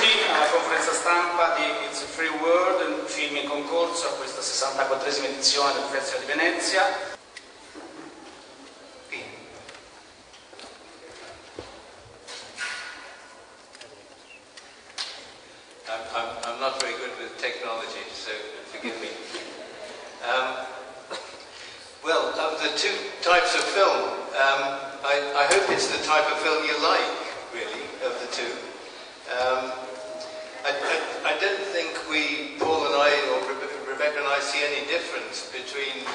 tutti alla conferenza stampa di It's a Free World, un film in concorso a questa 64esima edizione del Festival di Venezia. I'm not very good with technology, so forgive me. Well, of the two types of film, I hope it's the type of film you like, really, of the two. I don't think Paul and I, or Rebecca and I, see any difference between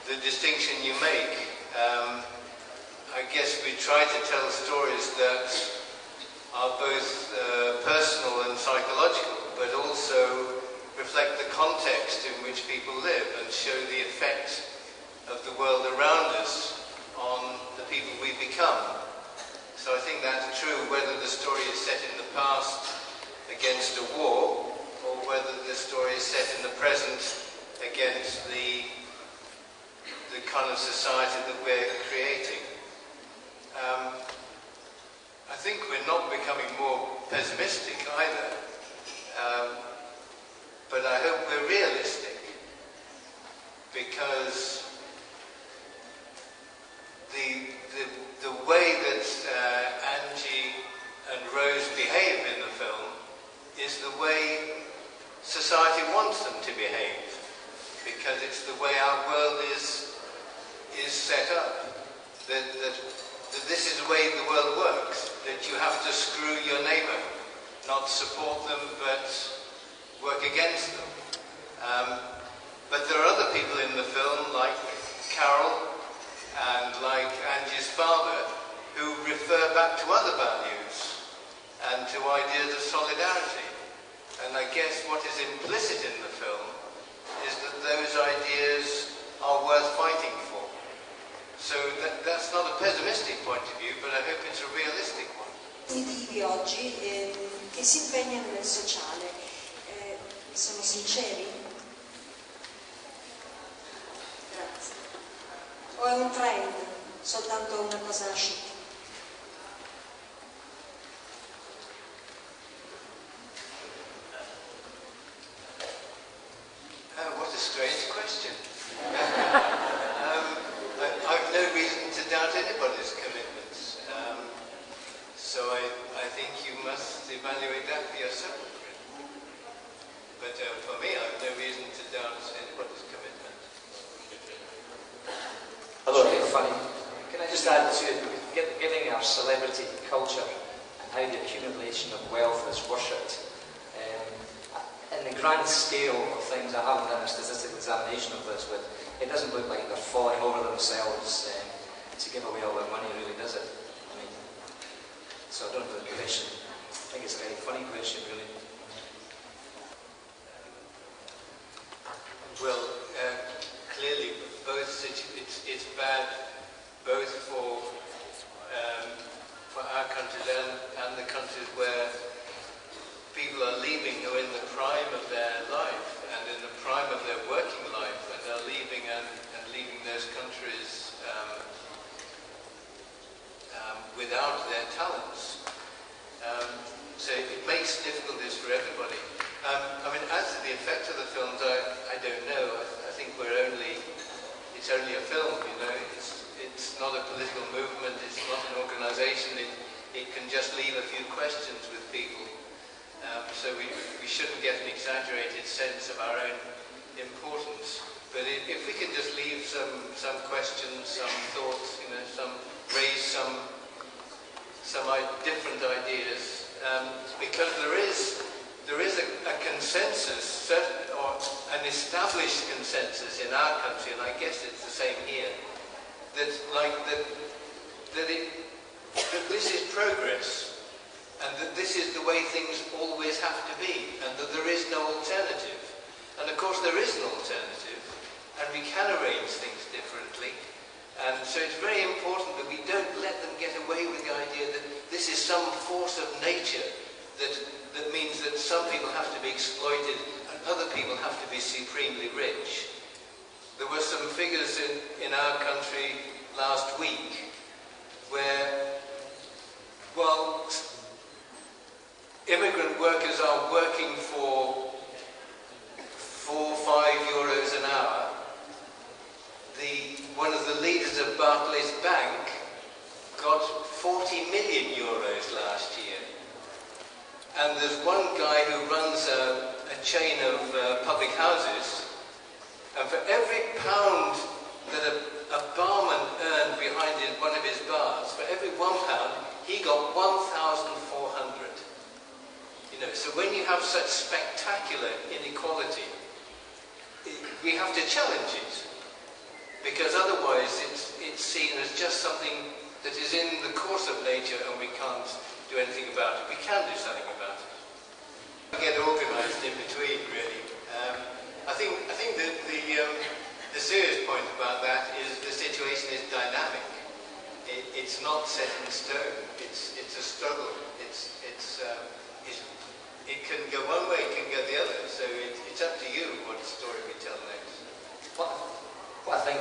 the distinction you make. I guess we try to tell stories that are both personal and psychological, but also reflect the context in which people live and show the effect of the world around us on the people we become. So I think that's true whether the story is set in the past against a war, or whether the story is set in the present against the kind of society that we're creating. I think we're not becoming more pessimistic either, but I hope we're realistic, because the way that Angie and Rose behave in the film is the way society wants them to behave, because it's the way our world is set up. That this is the way the world works, that you have to screw your neighbour, not support them, but work against them. But there are other people in the film, like Carol and like Angie's father, who refer back to other values and to ideas of solidarity. And I guess what is implicit in the film is that those ideas are worth fighting for. So that's not a pessimistic point of view, but I hope it's a realistic one. Positivi oggi che si impegnano nel sociale, sono sinceri? Grazie. O è un trend, soltanto una cosa chic? What a strange question. I've no reason to doubt anybody's commitments. So I think you must evaluate that for yourself. But for me, I've no reason to doubt anybody's commitment. Hello, funny. Can I just add to getting our celebrity culture and how the accumulation of wealth is worshipped? In the grand scale of things, I haven't done a statistical examination of this, but it doesn't look like they're falling over themselves to give away all their money, really, does it? I mean, so I don't know the question. I think it's a very funny question, really. Well, clearly, it's bad both for our countries and the countries where people are leaving who are in the prime of their life and in the prime of their working life, and are leaving and leaving those countries without their talents. So it makes difficulties for everybody. I mean, as to the effect of the films, I don't know. I think it's only a film, you know. It's not a political movement, it's not an organisation. It can just leave a few questions with people. So we shouldn't get an exaggerated sense of our own importance. But if we can just leave some questions, some thoughts, you know, raise some different ideas, because there is a consensus, or an established consensus in our country, and I guess it's the same here, that this is progress. And that this is the way things always have to be, and that there is no alternative. And of course there is an alternative, and we can arrange things differently. And so it's very important that we don't let them get away with the idea that this is some force of nature that means that some people have to be exploited and other people have to be supremely rich. There were some figures in our country last week where, well, immigrant workers are working for 4 or 5 euros an hour. One of the leaders of Barclays Bank got 40 million euros last year. And there's one guy who runs a chain of public houses, and for every pound that a barman earned behind one of his bars, for every £1, he got 1,400. You know, so when you have such spectacular inequality, we have to challenge it, because otherwise it's seen as just something that is in the course of nature and we can't do anything about it. We can do something about it. We get organised in between, really. I think that the serious point about that is the situation is dynamic. It's not set in stone. It's a struggle. It can go one way, it can go the other. So it's up to you what story we tell next. What I think,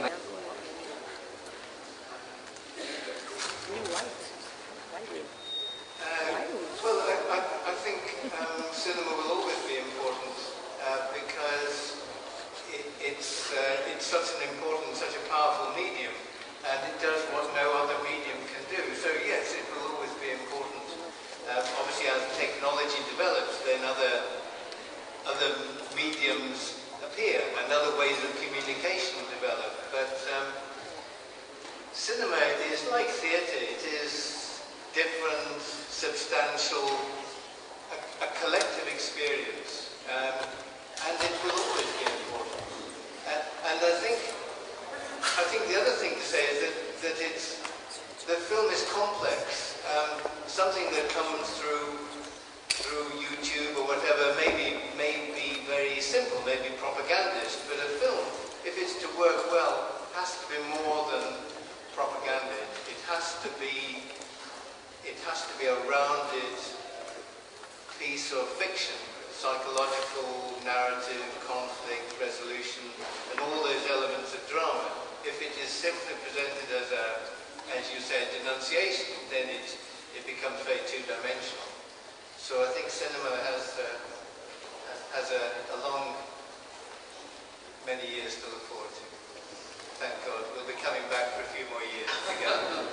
well, I think cinema will always be important because it's such an important, such a powerful medium, and it does what no other medium can do. So yes, it will always be important. Obviously, as technology develops, then other mediums appear and other ways of communication develop. But cinema is like theatre. It is different, substantial, a collective experience, and it will always be important. And I think the other thing to say is that the film is complex. Something that comes through YouTube or whatever may be very simple, may be propagandist, but a film, if it's to work well, has to be more than propaganda. It has to be a rounded piece of fiction, psychological, narrative, conflict, resolution, and all those elements of drama. If it is simply presented as you said, denunciation, then it becomes very two-dimensional. So I think cinema has a long, many years to look forward to. Thank God. We'll be coming back for a few more years together.